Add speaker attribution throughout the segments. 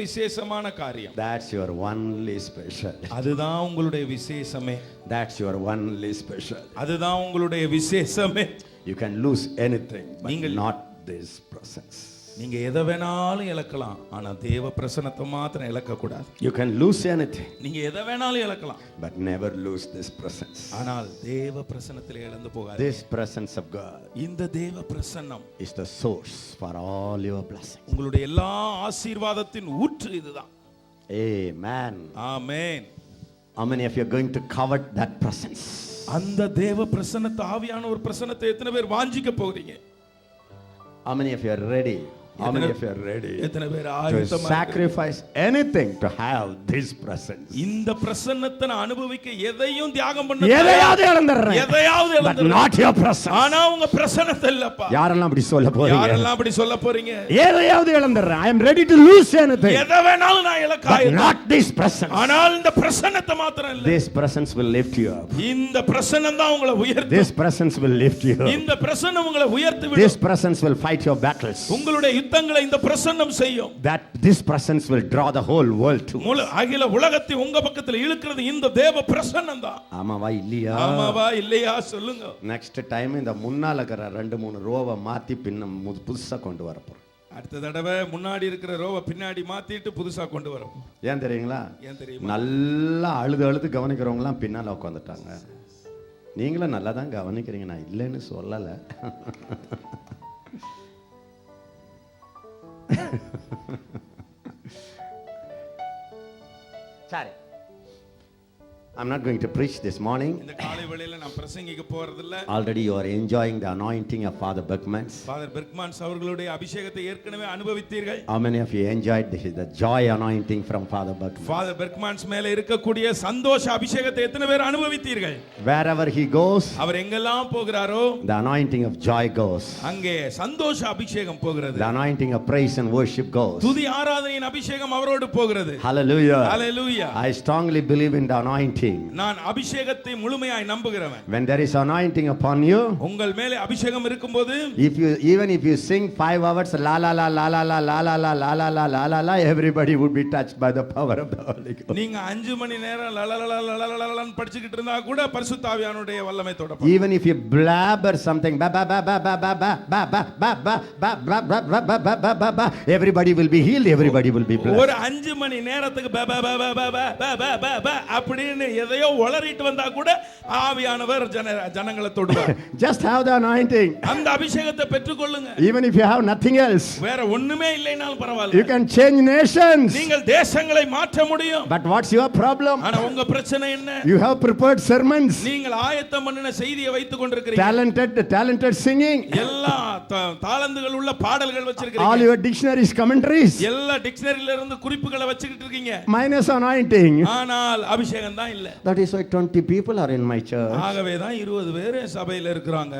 Speaker 1: விசேஷமான காரியம்.
Speaker 2: That's your only special.
Speaker 1: அதுதான் உங்களுடைய விசேஷமே.
Speaker 2: That's your only special.
Speaker 1: அதுதான் உங்களுடைய விசேஷமே.
Speaker 2: You can lose anything, but
Speaker 1: நீங்கள்
Speaker 2: not this presence.
Speaker 1: நீங்க எதை வேணாலும் இழக்கலாம், ஆனா தேவ பிரசன்னத்தை மாத்திரம் இழக்க கூடாது.
Speaker 2: You can lose anything,
Speaker 1: நீங்க எதை வேணாலும் இழக்கலாம்,
Speaker 2: but never lose this presence.
Speaker 1: ஆனால் தேவ பிரசன்னத்திலே இழந்து போகாதீங்க.
Speaker 2: This presence of God
Speaker 1: இந்த தேவ பிரசன்னம்
Speaker 2: is the source for all your blessings.
Speaker 1: உங்களுடைய எல்லா ஆசீர்வாதத்தின் ஊற்று இதுதான்.
Speaker 2: Amen.
Speaker 1: Amen.
Speaker 2: How many of you are going to covet that presence?
Speaker 1: அந்த தேவ பிரசன்னத்தை, ஆவியான ஒரு பிரசன்னத்தை எத்தனை பேர் வாஞ்சிக்க போறீங்க?
Speaker 2: How many of you are ready? How many of you are ready
Speaker 1: எத்தனை பேர்
Speaker 2: to
Speaker 1: ஆயத்தமா
Speaker 2: sacrifice anything to have this presence?
Speaker 1: இந்த பிரசன்னத்தை அனுபவிக்க எதையும் தியாகம் பண்ண
Speaker 2: எதையாவது இழந்துறேன்,
Speaker 1: எதையாவது
Speaker 2: but
Speaker 1: இழந்துறேன்,
Speaker 2: not your presence.
Speaker 1: ஆனா உங்க பிரசன்னத்தை இல்லப்பா.
Speaker 2: யாரெல்லாம் அப்படி சொல்ல போறீங்க?
Speaker 1: யாரெல்லாம் அப்படி சொல்ல போறீங்க?
Speaker 2: எதையாவது இழந்துறேன், I am ready to lose anything,
Speaker 1: எதை வேணாலும் நான் இழக்க
Speaker 2: but
Speaker 1: ஆயத்தம்.
Speaker 2: not this presence.
Speaker 1: ஆனால் இந்த பிரசன்னத்தை மாத்திரம் இல்ல.
Speaker 2: This presence will lift you up.
Speaker 1: இந்த பிரசன்னம் தான் உங்களை உயர்த்தும்.
Speaker 2: This presence will lift you up.
Speaker 1: இந்த பிரசன்னம் உங்களை உயர்த்தி
Speaker 2: This
Speaker 1: விடும்.
Speaker 2: presence will fight your battles.
Speaker 1: உங்களுடைய யுத்தங்களை இந்த பிரசன்னம் செய்யும்.
Speaker 2: That this presence will draw the whole world to.
Speaker 1: முழு அகில உலகத்தை உங்க பக்கத்துல இழுக்கிறது இந்த தேவ பிரசன்னம் தான்.
Speaker 2: ஆமாவா இல்லையா?
Speaker 1: ஆமாவா இல்லையா சொல்லுங்க.
Speaker 2: நெக்ஸ்ட் டைம் இந்த முன்னால இருக்கிற 2-3 ரோவை மாத்தி பின்ன புதுசா கொண்டு வர போறோம்.
Speaker 1: அடுத்த தடவை முன்னாடி இருக்கிற ரோவை பின்னாடி மாத்திட்டு புதுசா கொண்டு வரோம்.
Speaker 2: ஏன் தெரியுங்களா?
Speaker 1: ஏன் தெரியுமா?
Speaker 2: நல்லா அழுது கவனிக்கிறவங்களாம் பின்னால உட்காந்துட்டாங்க. நீங்களும் நல்லா தான் கவனிக்கிறீங்க, நான் இல்லைன்னு சொல்லலை. சரி, I'm not going to preach this morning.
Speaker 1: இந்த காலை வேளையில நான் பிரசங்கிக்க போறது இல்ல.
Speaker 2: Already you are enjoying the anointing of Father Berkmans.
Speaker 1: Father Bergmans அவர்களுடைய அபிஷேகத்தை ஏற்கனவே அனுபவித்தீர்கள்.
Speaker 2: How many of you enjoyed the joy anointing from Father Berkmans?
Speaker 1: Father Bergmans மேல இருக்கக்கூடிய சந்தோஷ அபிஷேகத்தை எத்தனை பேர் அனுபவித்தீர்கள்?
Speaker 2: Wherever he goes,
Speaker 1: அவர் எங்கெல்லாம் போகிறாரோ
Speaker 2: the anointing of joy goes.
Speaker 1: அங்கே சந்தோஷ அபிஷேகம் போகிறது.
Speaker 2: The anointing of praise and worship goes.
Speaker 1: துதி ஆராதனையின் அபிஷேகம் அவரோடு போகிறது.
Speaker 2: Hallelujah.
Speaker 1: Hallelujah.
Speaker 2: I strongly believe in the anointing.
Speaker 1: நான் அபிஷேகத்தை முழுமையாய் நம்புகிறவன்.
Speaker 2: When there is anointing upon you,
Speaker 1: உங்கள் மேலே அபிஷேகம் இருக்கும்போது,
Speaker 2: even if you sing 5 hours la la la la la la la la la la la la la la la, everybody would be touched by the power of the Holy Ghost.
Speaker 1: நீங்க 5 மணி நேரம் லலலலலலலன்னு படிச்சிட்டு இருந்தா கூட பரிசுத்த ஆவியானுடைய வல்லமை தொடப்படும்.
Speaker 2: Even if you blabber something ba ba ba ba ba ba ba ba ba ba ba ba ba ba ba ba ba, everybody will be healed, everybody will be blessed.
Speaker 1: ஒரு 5 மணி நேரத்துக்கு ப ப ப ப ப ப ப ப அப்படினு எதையோ உளறிட்டு வந்தா கூட ஆவியானவர் ஜனங்களை தொடுவார்.
Speaker 2: Just have the anointing.
Speaker 1: அந்த அபிஷேகத்தை பெற்றுக்கொள்ளுங்க.
Speaker 2: Even if you have nothing else,
Speaker 1: வேற ஒண்ணுமே இல்லைனாலும் பரவாயில்லை,
Speaker 2: you can change nations.
Speaker 1: நீங்கள் தேசங்களை மாற்ற முடியும்.
Speaker 2: But what's your problem?
Speaker 1: ஆனா உங்க பிரச்சனை என்ன?
Speaker 2: You have prepared sermons,
Speaker 1: நீங்கள் ஆயத்தம் பண்ணின செய்தியை வைத்துக் கொண்டிருக்கிறீங்க.
Speaker 2: talented singing,
Speaker 1: எல்லா தாளந்துகள் உள்ள பாடல்கள் வச்சிருக்கீங்க.
Speaker 2: all your dictionaries, commentaries,
Speaker 1: எல்லா டிக்ஷனரியில இருந்து குறிப்புகளை வச்சிட்டு இருக்கீங்க.
Speaker 2: minus anointing.
Speaker 1: ஆனால் அபிஷேகம் தான் இல்ல.
Speaker 2: That is why 20 people are in my church.
Speaker 1: ஆகவே தான் 20 பேர் சபையில இருக்கிறாங்க.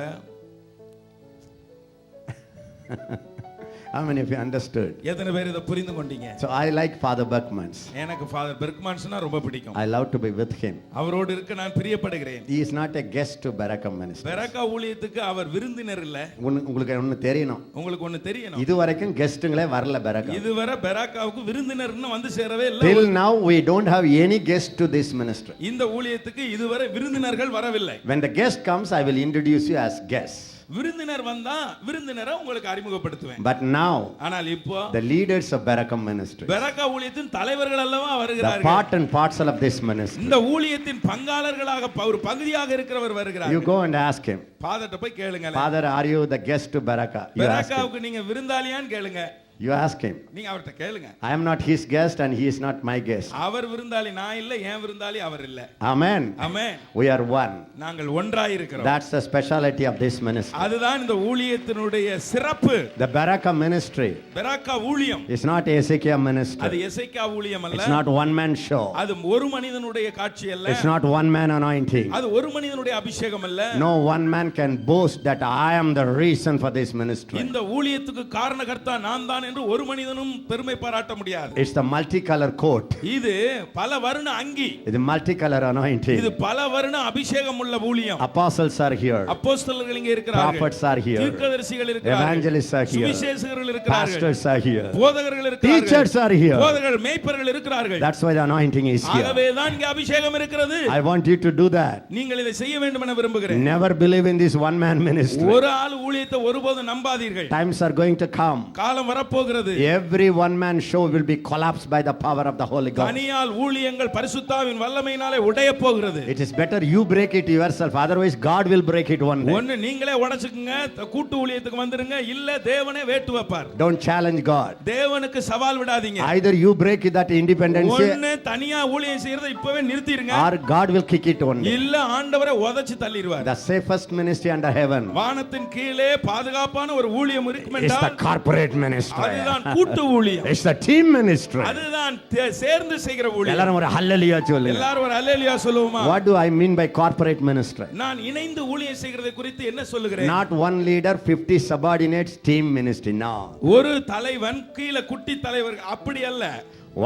Speaker 2: How many of you understood?
Speaker 1: எத்தனை பேர் இத புரிந்து கொண்டீங்க?
Speaker 2: So I like Father Berkmans.
Speaker 1: எனக்கு ஃாதர் பெர்க்மன்ஸ்னா ரொம்ப பிடிக்கும்.
Speaker 2: I love to be with him.
Speaker 1: அவரோடு இருக்க நான் பிரியப்படுகிறேன்.
Speaker 2: He is not a guest to Beraka ministry.
Speaker 1: பெரக்கா ஊழியத்துக்கு அவர் விருந்தினர் இல்ல.
Speaker 2: உங்களுக்கு ஒன்னு தெரியணும்.
Speaker 1: உங்களுக்கு ஒன்னு தெரியணும்.
Speaker 2: இது வரைக்கும் கெஸ்ட்ங்களே வரல பெரக்கா.
Speaker 1: இதுவரை பெரக்காவுக்கு விருந்தினர்னு வந்து சேரவே இல்ல.
Speaker 2: Till now we don't have any guest to this ministry.
Speaker 1: இந்த ஊழியத்துக்கு இதுவரை விருந்தினர்கள் வரவில்லை.
Speaker 2: When the guest comes, I will introduce you as guests.
Speaker 1: விருந்தினர் வந்தா விருந்தினரை உங்களுக்கு அறிமுகப்படுத்துவேன்.
Speaker 2: But now,
Speaker 1: ஆனால் இப்போ
Speaker 2: the leaders of Beraka ministry,
Speaker 1: பெரக்கா ஊழியத்தின் தலைவர்கள் அல்லவா
Speaker 2: the
Speaker 1: வருகிறார்கள்.
Speaker 2: part and parcel of this ministry,
Speaker 1: இந்த ஊழியத்தின் பங்காளர்களாக ஒரு பகுதியாக இருக்கிறவர் வருகிறார்.
Speaker 2: you go and ask him,
Speaker 1: ஃாதர்ட்ட போய் கேளுங்க.
Speaker 2: Father, are you the guest to Beraka? You ask him.
Speaker 1: பெரக்காவுக்கு நீங்க விருந்தாளியான்னு கேளுங்க.
Speaker 2: You ask him.
Speaker 1: நீங்க அவர்ட்ட கேளுங்க.
Speaker 2: I am not his guest and he is not my guest.
Speaker 1: அவர் விருந்தாளி நான் இல்ல, என் விருந்தாளி அவர் இல்ல.
Speaker 2: Amen.
Speaker 1: Amen.
Speaker 2: We are one.
Speaker 1: நாங்கள் ஒன்றாய் இருக்கிறோம்.
Speaker 2: That's the speciality of this ministry.
Speaker 1: அதுதான் இந்த ஊழியத்தினுடைய சிறப்பு.
Speaker 2: The Beraka ministry
Speaker 1: பெரக்கா ஊழியம்
Speaker 2: is not Ezekiel ministry.
Speaker 1: அது எசேக்கியா ஊழியம் அல்ல.
Speaker 2: It's not one man show.
Speaker 1: அது ஒரு மனிதனுடைய காட்சி அல்ல.
Speaker 2: It's not one man anointing.
Speaker 1: அது ஒரு மனிதனுடைய அபிஷேகம் அல்ல.
Speaker 2: No one man can boast that I am the reason for this ministry.
Speaker 1: இந்த ஊழியத்துக்கு காரணகர்த்தா நான் தான் என்று ஒரு மனிதனும் பெருமை பாராட்ட முடியாது.
Speaker 2: It's the multicolor coat.
Speaker 1: இது பல வர்ண அங்கி.
Speaker 2: The multicolor anointing.
Speaker 1: இது பல வர்ண அபிஷேகம் உள்ள ஊழியம்.
Speaker 2: Apostles are here.
Speaker 1: அப்போஸ்தலர்கள் இங்கே இருக்கிறார்கள்.
Speaker 2: Prophets are here.
Speaker 1: தீர்க்கதரிசிகள் இருக்கிறார்கள்.
Speaker 2: Evangelists are here.
Speaker 1: சுவிசேஷகர்கள் இருக்கிறார்கள்.
Speaker 2: Pastors are here.
Speaker 1: போதகர்கள் இருக்கிறார்கள்.
Speaker 2: Teachers are here.
Speaker 1: போதகர்கள் மேய்ப்பர்கள் இருக்கிறார்கள்.
Speaker 2: That's why the anointing is here.
Speaker 1: ஆகவே தான் இங்கே அபிஷேகம் இருக்கிறது.
Speaker 2: I want you to do that.
Speaker 1: நீங்கள் இதை செய்ய வேண்டும் என விரும்புகிறேன்.
Speaker 2: Never believe in this one man ministry.
Speaker 1: ஒரு ஆள் ஊழியத்தை ஒருபோதும் நம்பாதீர்கள்.
Speaker 2: Times are going to come.
Speaker 1: காலம் வரப்போகிறது.
Speaker 2: Every one man show will be collapsed by the power of the Holy Ghost.
Speaker 1: தனியால் ஊழியங்கள் பரிசுத்தாவின் வல்லமையினாலே உடையப் போகிறது.
Speaker 2: It is better you break it yourself, otherwise God will break it one day.
Speaker 1: ஒன்னு நீங்களே உடைச்சுக்குங்க, கூட்டு ஊழியத்துக்கு வந்துருங்க, இல்ல தேவனே வேட்டு வைப்பார்.
Speaker 2: Don't challenge God.
Speaker 1: தேவனுக்கு சவால் விடாதீங்க.
Speaker 2: Either you break that independence
Speaker 1: ஒன்னு தனியா ஊழியம் செய்யறதை இப்பவே நிறுத்திடுங்க,
Speaker 2: or God will kick it one day.
Speaker 1: இல்ல ஆண்டவரே உதைச்சு தள்ளிடுவார்.
Speaker 2: The safest ministry under heaven
Speaker 1: வானத்தின் கீழே பாதுகாப்பான ஒரு ஊழியம் இருக்கும்
Speaker 2: is the
Speaker 1: என்றால்
Speaker 2: corporate ministry.
Speaker 1: அதுதான் கூட்டு ஊழியம்.
Speaker 2: It's the team ministry.
Speaker 1: அதுதான் சேர்ந்து செய்கிற ஊழியம்.
Speaker 2: எல்லாரும் ஒரு ஹல்லேலூயா சொல்லுங்க.
Speaker 1: எல்லாரும் ஒரு அல்லேலூயா சொல்லுவோமா?
Speaker 2: What do I mean by corporate ministry?
Speaker 1: நான் இணைந்து ஊழியம் செய்கிறதை குறித்து என்ன சொல்லுகிறேன்?
Speaker 2: Not one leader, 50 subordinates, team ministry. No.
Speaker 1: ஒரு தலைவன் கீழ குட்டி தலைவர் அப்படி அல்ல.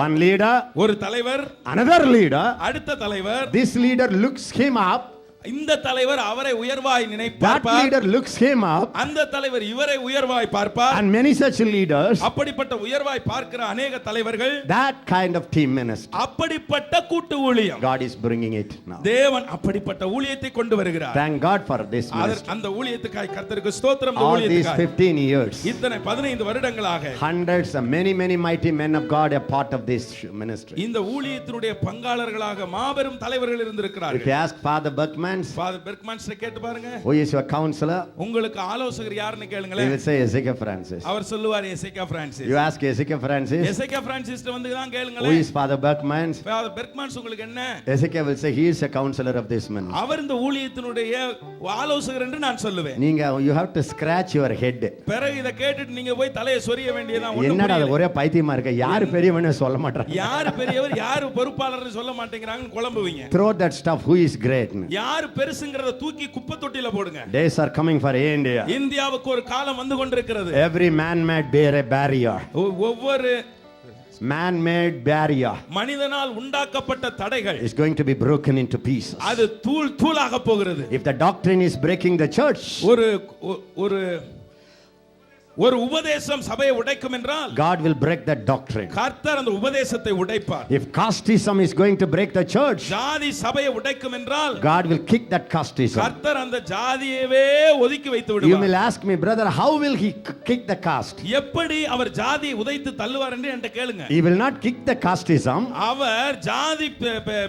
Speaker 2: One leader,
Speaker 1: ஒரு தலைவர்,
Speaker 2: another leader.
Speaker 1: அடுத்த தலைவர்.
Speaker 2: This leader looks him up.
Speaker 1: இந்த தலைவர் அவரை உயர்வாய்
Speaker 2: That
Speaker 1: நினைப்பார்.
Speaker 2: leader looks him up.
Speaker 1: அந்த தலைவர் இவரை உயர்வாய் பார்ப்பார்.
Speaker 2: And many such leaders.
Speaker 1: அப்படிப்பட்ட உயர்வாய் பார்க்கிற अनेक தலைவர்கள்.
Speaker 2: That kind of team ministry.
Speaker 1: அப்படிப்பட்ட கூட்டு ஊழியம்.
Speaker 2: God is bringing it now.
Speaker 1: தேவன் அப்படிப்பட்ட ஊழியத்தை கொண்டு வருகிறார்.
Speaker 2: Thank God for this ministry.
Speaker 1: அந்த ஊழியத்துக்காய் கர்த்தருக்கு ஸ்தோத்திரம். இந்த
Speaker 2: All these
Speaker 1: ஊழியத்துக்காய்
Speaker 2: 15 years.
Speaker 1: இத்தனை 15 வருடங்களாக
Speaker 2: Hundreds and many mighty men of God are part of this ministry.
Speaker 1: இந்த ஊழியத்தினுடைய பங்காளர்களாக மாபெரும் தலைவர்கள்
Speaker 2: If
Speaker 1: இருந்திருக்கிறார்கள்.
Speaker 2: you ask Father Buckman,
Speaker 1: father Bergmans கேட்டு பாருங்க.
Speaker 2: who is your counselor?
Speaker 1: உங்களுக்கு ஆலோசகர் யாருன்னு
Speaker 2: He
Speaker 1: கேளுங்களேன்.
Speaker 2: will say Ezekiel Francis.
Speaker 1: அவர் சொல்லுவார் எசேக்கியா Francis.
Speaker 2: You ask Ezekiel Francis,
Speaker 1: எசேக்கியா பிரான்சிஸ் வந்து தான்
Speaker 2: who
Speaker 1: கேளுங்களேன்.
Speaker 2: is Father Buckman?
Speaker 1: Father Berchmans உங்களுக்கு என்ன?
Speaker 2: Ezekiel will say he is a counselor of this ministry.
Speaker 1: அவர் இந்த ஊழியத்தினுடைய ஆலோசகர் என்று நான் சொல்லுவேன்.
Speaker 2: நீங்க you have to scratch your head.
Speaker 1: பிறகு இத கேட்டுட்டு நீங்க போய் தலையை சொரிய வேண்டியதான்.
Speaker 2: என்னடா ஒரே பைத்தியமா இருக்க, யார் பெரியவன்னு சொல்ல மாட்டாங்க,
Speaker 1: யார் பெரியவர் யார் பொறுப்பாளர்னு சொல்ல மாட்டேங்கறாங்கன்னு குழம்புவீங்க.
Speaker 2: throw that stuff, who is great.
Speaker 1: யார் பெருசுங்கறத தூக்கி குப்பை தொட்டில போடுங்க.
Speaker 2: Days are coming for India.
Speaker 1: இந்தியாவுக்கு ஒரு காலம் வந்து கொண்டிருக்கிறது.
Speaker 2: Every man made bear a barrier.
Speaker 1: ஒவ்வொரு
Speaker 2: Man made barrier
Speaker 1: மனிதனால் உண்டாக்கப்பட்ட தடைகள்
Speaker 2: is going to be broken into pieces.
Speaker 1: அது தூளாக போகிறது.
Speaker 2: If the doctrine is breaking the church,
Speaker 1: ஒரு உபதேசம் சபையை உடைக்கும் என்றால்
Speaker 2: God will break that doctrine.
Speaker 1: கர்த்தர் அந்த உபதேசத்தை உடைப்பார்.
Speaker 2: If casteism is going to break the church,
Speaker 1: ஜாதி சபையை உடைக்கும் என்றால்
Speaker 2: God will kick that casteism.
Speaker 1: கர்த்தர் அந்த ஜாதியவே ஒதுக்கி வைத்து
Speaker 2: You
Speaker 1: விடுவார்.
Speaker 2: will ask me, brother, how will he kick the caste?
Speaker 1: எப்படி அவர் ஜாதியை உதைத்து தள்ளுவார் என்று என்கிட்ட கேளுங்க.
Speaker 2: He will not kick the casteism.
Speaker 1: அவர் ஜாதி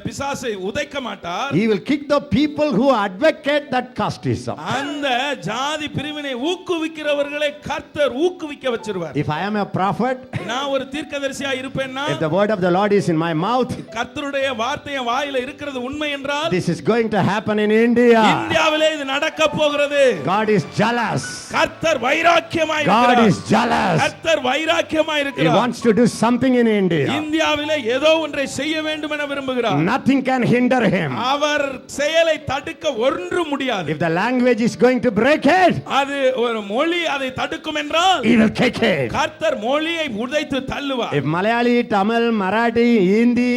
Speaker 1: பிசாசை உதைக்க மாட்டார்.
Speaker 2: He will kick the people who advocate that casteism.
Speaker 1: அந்த ஜாதி பிரிவினை ஊக்குவிக்கிறவர்களை கர்த்தர் ஊக்குவிக்க வச்சிருவார்.
Speaker 2: If I am a prophet,
Speaker 1: நான் ஒரு தீர்க்கதரிசியா இருப்பேன்னா,
Speaker 2: if the word of the Lord is in my mouth,
Speaker 1: கர்த்தருடைய வார்த்தை என் வாயில இருக்கிறது உண்மை என்றால்,
Speaker 2: this is going to happen in India.
Speaker 1: இந்தியாவிலே இது நடக்க போகிறது.
Speaker 2: God is jealous.
Speaker 1: கர்த்தர் வைராக்கியமாய்
Speaker 2: God
Speaker 1: இருக்கிறார்.
Speaker 2: is jealous.
Speaker 1: கர்த்தர் வைராக்கியமாய்
Speaker 2: He
Speaker 1: இருக்கிறார்.
Speaker 2: wants to do something in India.
Speaker 1: இந்தியாவிலே ஏதோ ஒன்றை செய்ய வேண்டும் என விரும்புகிறார்.
Speaker 2: Nothing can hinder him.
Speaker 1: அவர் செயலை தடுக்க ஒன்றும் முடியாது.
Speaker 2: If the language is going to break it,
Speaker 1: அது ஒரு மொழி அதை தடுக்கும் என்றால்,
Speaker 2: he will kick it.
Speaker 1: கர்த்தர் மொழியை உடைத்து தள்ளுவார்.
Speaker 2: If Malayali, Tamil, Marathi, Hindi,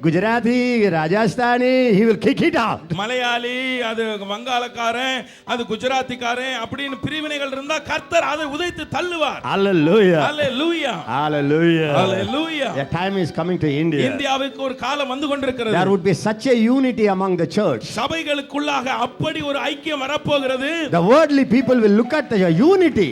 Speaker 2: Gujarati, Rajasthani, he will kick it out.
Speaker 1: Malayali, அது வங்காளக்காரன், அது குஜராத்திக்காரன் அப்படின்னு பிரிவினைகள் இருந்தா கர்த்தர் அதை உதைத்து தள்ளுவார்.
Speaker 2: Hallelujah.
Speaker 1: Hallelujah.
Speaker 2: Hallelujah.
Speaker 1: Hallelujah.
Speaker 2: A time is coming to India.
Speaker 1: இந்தியாவுக்கு ஒரு காலம் வந்து கொண்டிருக்கிறது.
Speaker 2: There would be such a unity among the church.
Speaker 1: சபைகளுக்குள்ளாக அப்படி ஒரு ஐக்கியம் வரப்போகிறது.
Speaker 2: The worldly people will look at the unity.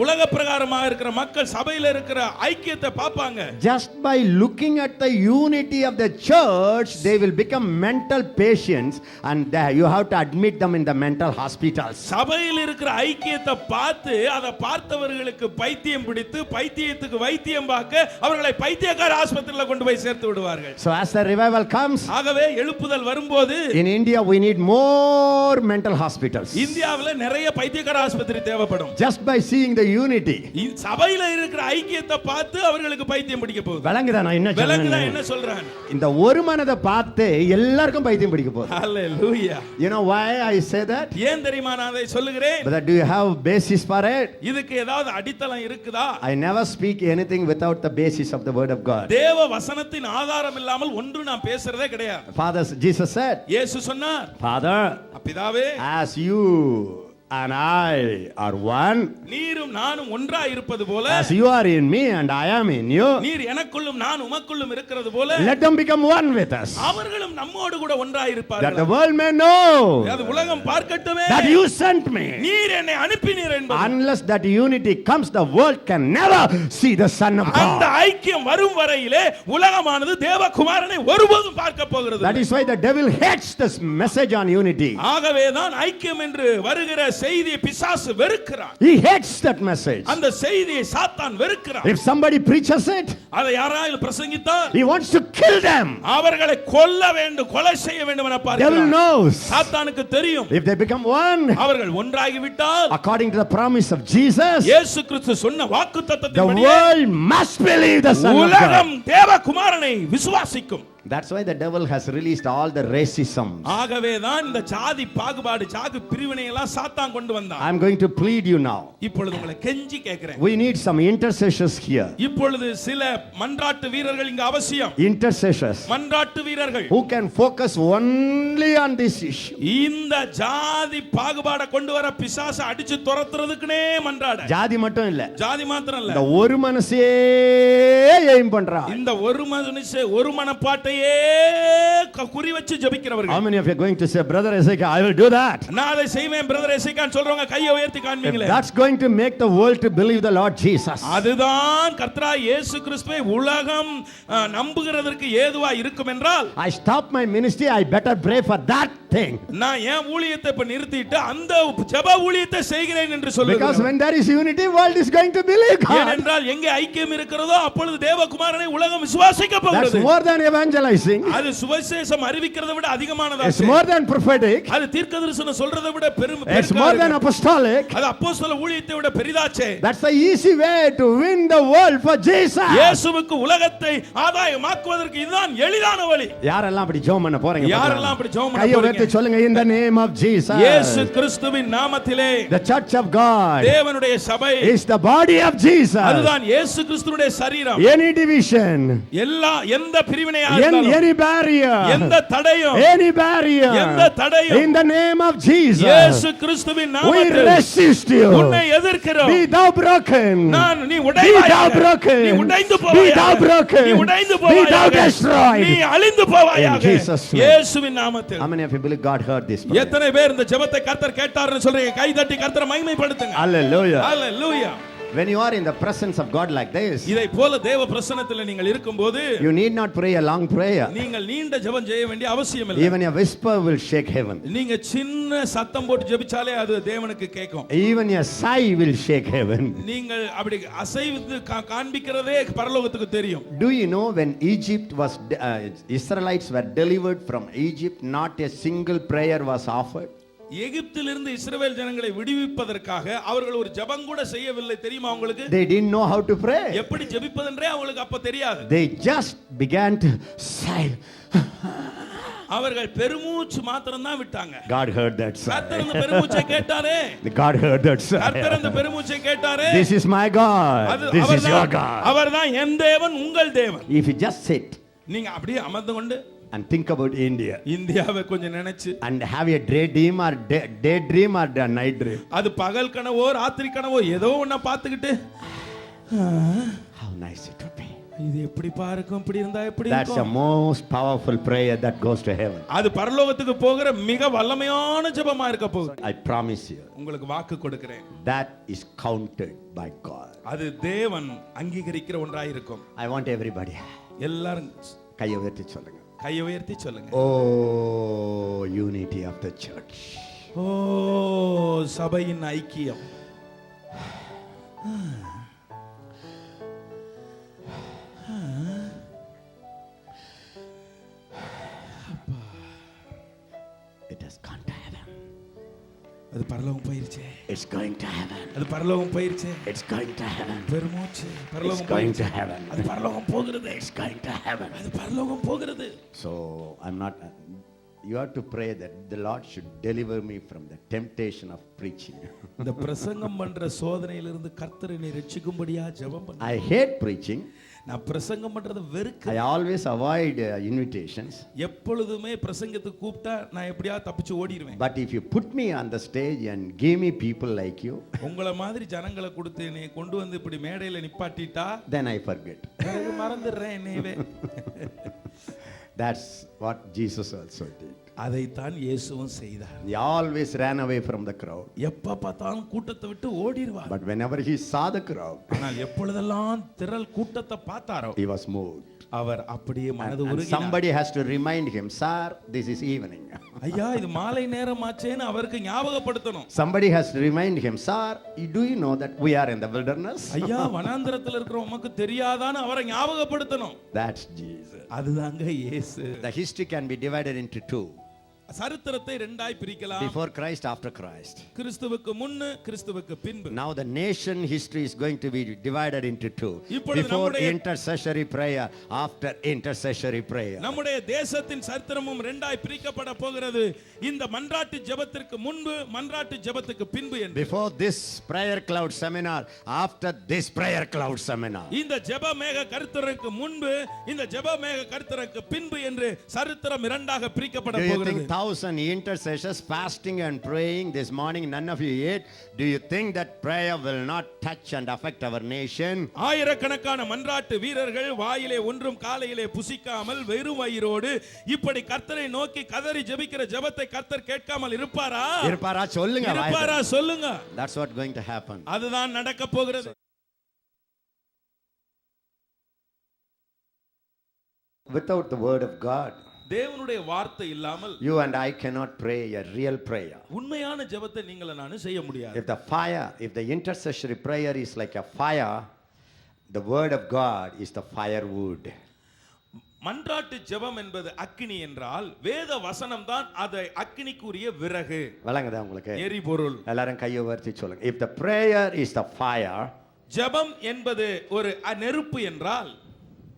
Speaker 1: உலக பிரகாரமாக இருக்கிற மக்கள் சபையில இருக்கிற ஐக்கியத்தை பாப்பாங்க.
Speaker 2: Just by looking at the unity of the church, they will become mental patients, and you have to admit them in the mental hospitals.
Speaker 1: சபையில் இருக்கிற ஐக்கியத்தை பார்த்து அதை பார்த்தவர்களுக்கு பைத்தியம் பிடித்து பைத்தியத்துக்கு வைத்தியம் பார்க்க அவர்களை பைத்தியக்கார ஆஸ்பத்திரியில கொண்டு போய் சேர்த்து விடுவார்கள்.
Speaker 2: So as the revival comes,
Speaker 1: ஆகவே எழுப்புதல் வரும்போது
Speaker 2: in India we need more mental hospitals.
Speaker 1: இந்தியாவில் நிறைய பைத்தியக்கார ஆஸ்பத்திரி தேவைப்படும்.
Speaker 2: Just by seeing the the unity.
Speaker 1: சபையில இருக்கிற ஐக்கியத்தை பார்த்து அவர்களுக்கு பைத்தியம் பிடிக்க போகுது.
Speaker 2: விளங்குதா நான் என்ன
Speaker 1: விளங்குதா
Speaker 2: சொல்றேன்?
Speaker 1: என்ன சொல்றான்?
Speaker 2: இந்த ஒரு மனதை பார்த்து எல்லாருக்கும் பைத்தியம் பிடிக்க போகுது.
Speaker 1: Hallelujah.
Speaker 2: You know why I say that?
Speaker 1: ஏன் தெரியுமா நான் அதை சொல்லுகிறேன்?
Speaker 2: But do you have basis for it?
Speaker 1: இதுக்கு ஏதாவது அடித்தளம் இருக்குதா?
Speaker 2: I never speak anything without the basis of the word of God.
Speaker 1: தேவ வசனத்தின் ஆதாரம் இல்லாமல் ஒன்று நான் பேசுறதே கிடையாது.
Speaker 2: Father, Jesus said,
Speaker 1: இயேசு சொன்னார்,
Speaker 2: Father,
Speaker 1: பிதாவே,
Speaker 2: as you and I are one,
Speaker 1: நீரும் நானும் ஒன்றாய் இருப்பது போல,
Speaker 2: as you are in me and I am in you,
Speaker 1: நீர் எனக்குள்ளும் நான் உமக்குள்ளும் இருக்கிறது போல,
Speaker 2: let them become one with us,
Speaker 1: அவர்களும் நம்மோடு கூட ஒன்றாய்
Speaker 2: that
Speaker 1: இருப்பார்கள்.
Speaker 2: the world may know
Speaker 1: அது உலகம் பார்க்கட்டுமே
Speaker 2: that you sent me.
Speaker 1: நீர் என்னை அனுப்பினீர் என்பது.
Speaker 2: Unless that unity comes, the world can never see the Son of
Speaker 1: அந்த
Speaker 2: God.
Speaker 1: ஐக்கியம் வரும் வரையிலே உலகமானது தேவகுமாரனை ஒருபோதும் பார்க்க போகிறது.
Speaker 2: That is why the devil hates this message on unity.
Speaker 1: ஆகவேதான் ஐக்கியம் என்று வருகிற செய்தியை பிசாசு வெறுக்கிறான்.
Speaker 2: He hates that message.
Speaker 1: அந்த செய்தியை சாத்தான் வெறுக்கிறான்.
Speaker 2: If somebody preaches it,
Speaker 1: அதை யாராவது பிரசங்கித்தால்
Speaker 2: he wants to kill them.
Speaker 1: அவர்களை கொல்ல வேண்டும், கொலை செய்ய வேண்டும் என
Speaker 2: Devil
Speaker 1: பார்க்கிறான்.
Speaker 2: knows.
Speaker 1: சாத்தானுக்கு தெரியும்,
Speaker 2: If they become one,
Speaker 1: அவர்கள் ஒன்றாகி விட்டால்
Speaker 2: according to the promise of Jesus,
Speaker 1: இயேசு கிறிஸ்து சொன்ன
Speaker 2: the
Speaker 1: வாக்குத்தத்தத்தின்படி
Speaker 2: world must believe the Son of God.
Speaker 1: உலகம் தேவகுமாரனை விசுவாசிக்கும்.
Speaker 2: That's why the devil has released all the racism.
Speaker 1: ஆகவேதான் இந்த ஜாதி பாகுபாடு, ஜாதி பிரிவினை எல்லாம் சாத்தான் கொண்டு வந்தான்.
Speaker 2: I'm going to plead you now.
Speaker 1: இப்பொழுது உங்களை கெஞ்சி கேட்கிறேன்.
Speaker 2: We need some intercessors here.
Speaker 1: இப்பொழுது சில மன்றாட்டு வீரர்கள் இங்கு அவசியம்.
Speaker 2: Intercessors
Speaker 1: மன்றாட்டு வீரர்கள்
Speaker 2: who can focus only on this issue.
Speaker 1: இந்த ஜாதி பாகுபாட கொண்டு வர பிசாசை அடிச்சு துரத்துறதுக்குனே மன்றாட.
Speaker 2: ஜாதி மட்டும் இல்ல,
Speaker 1: ஜாதி மாத்திரம் இல்ல,
Speaker 2: இந்த ஒரு மனசே எய்ம் பண்றா.
Speaker 1: இந்த ஒரு மனுஷ ஒரு மனப்பாட்டையே குறி வச்சு ஜெபிக்கிறவர்கள்.
Speaker 2: How many of you are going to say, Brother Ezekiel, I will do that?
Speaker 1: நான் அதை செய்வேன் பிரதர் எசேக்கியான்னு சொல்றவங்க கையை உயர்த்தி
Speaker 2: If
Speaker 1: காண்பீங்களே.
Speaker 2: that's going to make the world to believe the Lord Jesus,
Speaker 1: அதுதான் கர்த்தராகிய இயேசு கிறிஸ்துவை உலகம் நம்புகிறதற்கு ஏதுவா இருக்கும் என்றால்,
Speaker 2: I stop my ministry, I better pray for that thing.
Speaker 1: நான் ஏன் ஊழியத்தை இப்ப நிறுத்திட்டு அந்த ஜெப ஊழியத்தை செய்கிறேன் என்று
Speaker 2: Because
Speaker 1: சொல்லுகிறேன்.
Speaker 2: when there is unity, world is going to believe God.
Speaker 1: ஏனென்றால் எங்கே ஐக்கியம் இருக்கிறதோ அப்பொழுது தேவகுமாரனை உலகம் விசுவாசிக்க
Speaker 2: That's
Speaker 1: போகிறது.
Speaker 2: more than evangelizing.
Speaker 1: அது சுவிசேஷம் அறிவிக்கிறதை விட அதிகமானதா.
Speaker 2: It's more than prophetic.
Speaker 1: அது தீர்க்கதரிசனம் சொல்றதை விட
Speaker 2: It's more than apostolic.
Speaker 1: அது அப்போஸ்தல ஊழியத்தை விட பெரிதாச்சே.
Speaker 2: That's the easy way to win the world for Jesus.
Speaker 1: இயேசுவுக்கு உலகத்தை ஆதாயமாக்குவதற்கு இதுதான் எளிதான வழி.
Speaker 2: யாரெல்லாம் அப்படி ஜெபம் பண்ண போறீங்க?
Speaker 1: யாரெல்லாம் அப்படி ஜெபம் பண்ண
Speaker 2: கையை
Speaker 1: போறீங்க?
Speaker 2: உயர்த்தி சொல்லுங்க, in the name of Jesus.
Speaker 1: இயேசு கிறிஸ்துவின் நாமத்திலே
Speaker 2: The church of God
Speaker 1: தேவனுடைய சபை
Speaker 2: is the body of Jesus.
Speaker 1: அதுதான் இயேசு கிறிஸ்துவினுடைய சரீரம்.
Speaker 2: Any division,
Speaker 1: எல்லா எந்த பிரிவினையா இருந்தாலும்,
Speaker 2: any barrier,
Speaker 1: எந்த தடையும்,
Speaker 2: any barrier,
Speaker 1: எந்த தடையும்,
Speaker 2: in the name of Jesus,
Speaker 1: இயேசு கிறிஸ்துவின்
Speaker 2: we
Speaker 1: நாமத்தில்
Speaker 2: resist you.
Speaker 1: உன்னை எதிர்க்கிறோம்.
Speaker 2: Be thou broken.
Speaker 1: நீ
Speaker 2: Be
Speaker 1: உடைவாயாக.
Speaker 2: thou broken.
Speaker 1: நீ உடைந்து
Speaker 2: Be thou
Speaker 1: போவாயாக.
Speaker 2: broken.
Speaker 1: நீ உடைந்து
Speaker 2: Be thou
Speaker 1: போவாயாக.
Speaker 2: destroyed.
Speaker 1: நீ அழிந்து போவாயாக.
Speaker 2: In Jesus' name.
Speaker 1: இயேசுவின் நாமத்தில்.
Speaker 2: How many of you believe God heard this prayer?
Speaker 1: எத்தனை பேர் இந்த ஜெபத்தை கர்த்தர் கேட்டார்னு சொல்றீங்க? கை தட்டி கர்த்தரை மகிமைப்படுத்துங்க.
Speaker 2: Hallelujah.
Speaker 1: Hallelujah.
Speaker 2: When you are in the presence of God like this,
Speaker 1: இதை போல தேவ பிரசன்னத்தில் நீங்கள் இருக்கும்போது
Speaker 2: you need not pray a long prayer.
Speaker 1: நீங்கள் நீண்ட ஜெபம் செய்ய வேண்டிய அவசியம் இல்லை.
Speaker 2: Even a whisper will shake heaven.
Speaker 1: நீங்க சின்ன சத்தம் போட்டு ஜெபிச்சாலே அது தேவனுக்கு கேட்கும்.
Speaker 2: Even a sigh will shake heaven.
Speaker 1: நீங்கள் அப்படி அசைவு காண்பிக்கிறதே பரலோகத்துக்கு தெரியும்.
Speaker 2: Do you know when Israelites were delivered from Egypt, not a single prayer was offered?
Speaker 1: எகிப்திலிருந்து இஸ்ரவேல் ஜனங்களை விடுவிப்பதற்காக அவர்கள் ஒரு ஜெபம் கூட செய்யவில்லை. தெரியுமா உங்களுக்கு?
Speaker 2: They didn't know how to pray.
Speaker 1: எப்படி ஜெபிப்பதென்றே அவங்களுக்கு அப்ப தெரியாது.
Speaker 2: They just began to sigh.
Speaker 1: அவர்கள் பெருமூச்சு மாத்திரம் தான் விட்டாங்க.
Speaker 2: God heard that sigh.
Speaker 1: கர்த்தர் அந்த பெருமூச்சை கேட்டாரே.
Speaker 2: God heard that sigh.
Speaker 1: கர்த்தர் அந்த பெருமூச்சை கேட்டாரே.
Speaker 2: This is my God. This is your God.
Speaker 1: அவர்தான் என் தேவன், உங்கள் தேவன்.
Speaker 2: If you just sit,
Speaker 1: நீங்க அப்படியே அமர்ந்து கொண்டு
Speaker 2: and think about India,
Speaker 1: இந்தியாவை கொஞ்சம் நினைச்சு,
Speaker 2: and have a daydream or daydream or a night dream,
Speaker 1: அது பகல் கனவோ ராத்திரி கனவோ ஏதோ ஒண்ண பார்த்துக்கிட்டு
Speaker 2: how nice it would be.
Speaker 1: இது எப்படி பாருக்கும், இப்படி இருந்தா எப்படி
Speaker 2: That's the
Speaker 1: இருக்கும்.
Speaker 2: most powerful prayer that goes to heaven.
Speaker 1: அது பரலோகத்துக்கு போகிற மிக வல்லமையான ஜெபமா இருக்க போகுது.
Speaker 2: I promise you,
Speaker 1: உங்களுக்கு வாக்கு கொடுக்கிறேன்.
Speaker 2: that is counted by God.
Speaker 1: அது தேவன் அங்கீகரிக்கிற ஒன்றாய் இருக்கும்.
Speaker 2: I want everybody,
Speaker 1: எல்லாரும்
Speaker 2: கையை உயர்த்தி சொல்லுங்க.
Speaker 1: கையை உயர்த்தி சொல்லுங்க.
Speaker 2: Oh, unity of the church.
Speaker 1: ஓ சபையின் ஐக்கியம்.
Speaker 2: It has gone to heaven.
Speaker 1: அது பரலோகம் போயிருச்சே,
Speaker 2: It's going to heaven.
Speaker 1: அது பரலோகம் போயிருச்சே,
Speaker 2: It's going to heaven.
Speaker 1: பெருமூச்சு
Speaker 2: It's
Speaker 1: பரலோகம்
Speaker 2: going
Speaker 1: போயிருச்சே,
Speaker 2: to heaven.
Speaker 1: அது பரலோகம் போகிறது,
Speaker 2: It's going to heaven.
Speaker 1: அது பரலோகம் போகிறது.
Speaker 2: So I'm not. You have to pray that the Lord should deliver me from the temptation of preaching.
Speaker 1: இந்த பிரசங்கம் பண்ற சோதனையிலிருந்து கர்த்தர் என்னை ரட்சிக்கும்படியா ஜெபம் பண்ணு.
Speaker 2: I hate preaching.
Speaker 1: நான் பிரசங்கம் பண்றத வெறுக்க.
Speaker 2: I always avoid invitations.
Speaker 1: எப்பொழுதுமே பிரசங்கத்துக்கு கூப்பிட்டா நான் எப்படியா தப்பிச்சு ஓடிடுவேன்.
Speaker 2: But if you put me on the stage and give me people like you,
Speaker 1: உங்களை மாதிரி ஜனங்களை கொடுத்து என்னை கொண்டு வந்து இப்படி மேடையில நிப்பாட்டிட்டா
Speaker 2: then I forget.
Speaker 1: பிறகு மறந்துடுறேன் என்னையவே.
Speaker 2: That's what Jesus also did.
Speaker 1: அதைத்தான் இயேசுவும் செய்தார்.
Speaker 2: He always ran away from the crowd.
Speaker 1: எப்ப பார்த்தாலும் கூட்டத்தை விட்டு ஓடிடுவார்.
Speaker 2: But whenever he saw the crowd,
Speaker 1: ஆனால் எப்பொழுதெல்லாம் திரள் கூட்டத்தை பார்த்தாரோ
Speaker 2: he was moved.
Speaker 1: அவர் அப்படியே மனது
Speaker 2: And
Speaker 1: உருகினார்.
Speaker 2: somebody has to remind him, sir, this is evening.
Speaker 1: ஐயா இது மாலை நேரமாச்சேன்னு அவருக்கு ஞாபகப்படுத்தணும்.
Speaker 2: Somebody has to remind him, sir, do you know that we are in the wilderness?
Speaker 1: ஐயா வனாந்தரத்துல இருக்கிற உமக்கு தெரியாதான்னு அவரை ஞாபகப்படுத்தணும்.
Speaker 2: That's Jesus.
Speaker 1: அதுதாங்க இயேசு.
Speaker 2: The history can be divided into two.
Speaker 1: சரித்திரத்தை ரெண்டாய் பிரிக்கலாம்.
Speaker 2: Before Christ, after Christ.
Speaker 1: கிறிஸ்துவுக்கு முன்னு கிறிஸ்துவுக்கு பின்பு.
Speaker 2: Now the nation history is going to be divided into two.
Speaker 1: இப்பொழுது
Speaker 2: Before
Speaker 1: நம்முடைய
Speaker 2: intercessory prayer, after intercessory prayer.
Speaker 1: நம்முடைய தேசத்தின் சரித்திரமும் ரெண்டாய் பிரிக்கப்பட போகிறது. இந்த மன்றாட்டு ஜெபத்திற்கு முன்பு மன்றாட்டு ஜெபத்துக்கு பின்பு என்று.
Speaker 2: Before this prayer cloud seminar, after this prayer cloud seminar.
Speaker 1: இந்த ஜெப மேக கருத்தருக்கு முன்பு இந்த ஜெப மேக கருத்தருக்கு பின்பு என்று சரித்திரம் இரண்டாக பிரிக்கப்பட போகிறது.
Speaker 2: 1,000 intercessors fasting and praying this morning, none of you ate. Do you think that prayer will not touch and affect our nation?
Speaker 1: ஆயிரக்கணக்கான மன்றாட்டு வீரர்கள் வாயிலே ஒன்றும் காலையிலே புசிக்காமல் வெறும் வயிரோடு இப்படி கர்த்தரை நோக்கி கதறி ஜெபிக்கிற ஜெபத்தை கர்த்தர் கேட்காமல் இருப்பாரா?
Speaker 2: இருப்பாரா சொல்லுங்க.
Speaker 1: இருப்பாரா சொல்லுங்க.
Speaker 2: That's what going to happen.
Speaker 1: அதுதான் நடக்க போகிறது.
Speaker 2: Without the word of God,
Speaker 1: தேவனுடைய வார்த்தை இல்லாமல்
Speaker 2: you and I cannot pray a real prayer.
Speaker 1: உண்மையான ஜெபத்தை நீங்கள் நானும் செய்ய முடியாது.
Speaker 2: If the intercessory prayer is like a fire, the word of God is the firewood.
Speaker 1: மன்றாட்டு ஜெபம் என்பது அக்கினி என்றால் வேத வசனம் தான் அதை அக்கினிக்குரிய விறகு.
Speaker 2: வழங்குதா உங்களுக்கு?
Speaker 1: எரிபொருள்.
Speaker 2: எல்லாரும் கையை உயர்த்தி சொல்லுங்க. If the prayer is the fire,
Speaker 1: ஜெபம் என்பது ஒரு நெருப்பு என்றால்